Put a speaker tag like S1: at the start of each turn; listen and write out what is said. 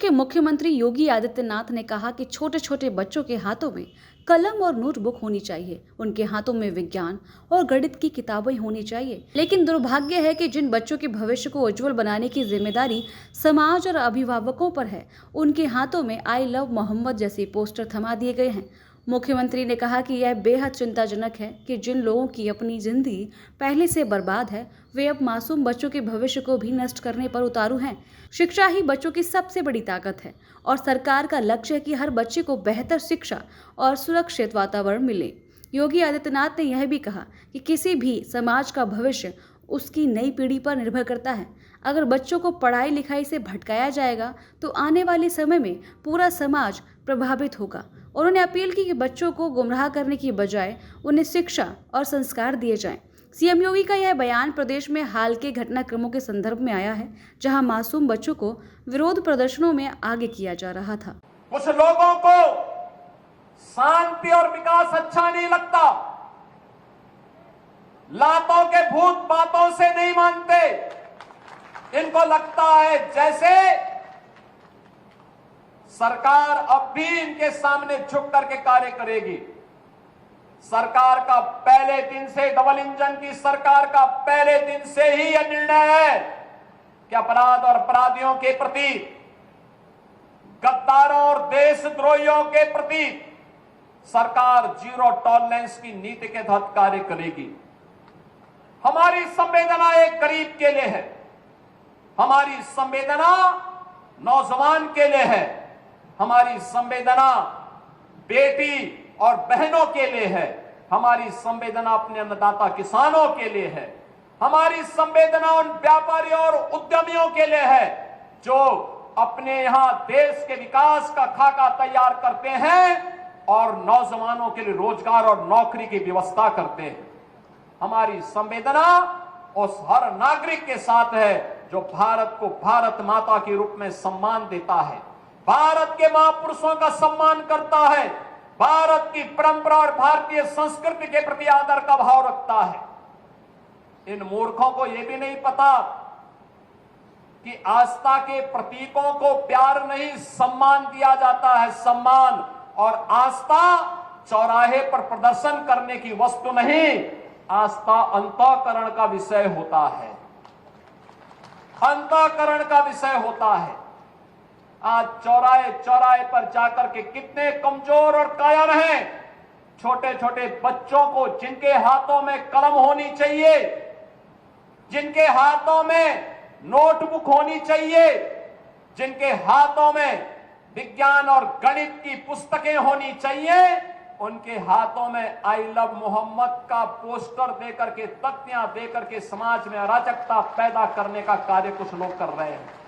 S1: के मुख्यमंत्री योगी आदित्यनाथ ने कहा कि छोटे छोटे बच्चों के हाथों में कलम और नोटबुक होनी चाहिए, उनके हाथों में विज्ञान और गणित की किताबें होनी चाहिए। लेकिन दुर्भाग्य है कि जिन बच्चों के भविष्य को उज्जवल बनाने की जिम्मेदारी समाज और अभिभावकों पर है, उनके हाथों में आई लव मोहम्मद जैसे पोस्टर थमा दिए गए हैं। मुख्यमंत्री ने कहा कि यह बेहद चिंताजनक है कि जिन लोगों की अपनी जिंदगी पहले से बर्बाद है, वे अब मासूम बच्चों के भविष्य को भी नष्ट करने पर उतारू हैं। शिक्षा ही बच्चों की सबसे बड़ी ताकत है और सरकार का लक्ष्य है कि हर बच्चे को बेहतर शिक्षा और सुरक्षित वातावरण मिले। योगी आदित्यनाथ ने यह भी कहा कि किसी भी समाज का भविष्य उसकी नई पीढ़ी पर निर्भर करता है। अगर बच्चों को पढ़ाई लिखाई से भटकाया जाएगा तो आने वाले समय में पूरा समाज प्रभावित होगा। उन्होंने अपील की कि बच्चों को गुमराह करने की बजाय उन्हें शिक्षा और संस्कार दिए जाएं। सीएम योगी का यह बयान प्रदेश में हाल के घटनाक्रमों के संदर्भ में आया है, जहां मासूम बच्चों को विरोध प्रदर्शनों में आगे किया जा रहा था।
S2: कुछ लोगों को शांति और विकास अच्छा नहीं लगता, लातों के भूत बातों से नहीं मानते। इनको लगता है जैसे सरकार अब भी इनके सामने झुक करके कार्य करेगी। सरकार का पहले दिन से, डबल इंजन की सरकार का पहले दिन से ही यह निर्णय है कि अपराध और अपराधियों के प्रति, गद्दारों और देशद्रोहियों के प्रति सरकार जीरो टॉलरेंस की नीति के तहत कार्य करेगी। हमारी संवेदना एक गरीब के लिए है, हमारी संवेदना नौजवान के लिए है, हमारी संवेदना बेटी और बहनों के लिए है, हमारी संवेदना अपने अन्नदाता किसानों के लिए है, हमारी संवेदना उन व्यापारियों और उद्यमियों के लिए है जो अपने यहां देश के विकास का खाका तैयार करते हैं और नौजवानों के लिए रोजगार और नौकरी की व्यवस्था करते हैं। हमारी संवेदना उस हर नागरिक के साथ है जो भारत को भारत माता के रूप में सम्मान देता है, भारत के महापुरुषों का सम्मान करता है, भारत की परंपरा और भारतीय संस्कृति के प्रति आदर का भाव रखता है। इन मूर्खों को यह भी नहीं पता कि आस्था के प्रतीकों को प्यार नहीं, सम्मान दिया जाता है। सम्मान और आस्था चौराहे पर प्रदर्शन करने की वस्तु नहीं, आस्था अंतःकरण का विषय होता है, अंतःकरण का विषय होता है। आज चौराहे चौराहे पर जाकर के कितने कमजोर और कायर हैं छोटे छोटे बच्चों को, जिनके हाथों में कलम होनी चाहिए, जिनके हाथों में नोटबुक होनी चाहिए, जिनके हाथों में विज्ञान और गणित की पुस्तकें होनी चाहिए, उनके हाथों में आई लव मोहम्मद का पोस्टर देकर के, तख्तियां देकर के समाज में अराजकता पैदा करने का कार्य कुछ लोग कर रहे हैं।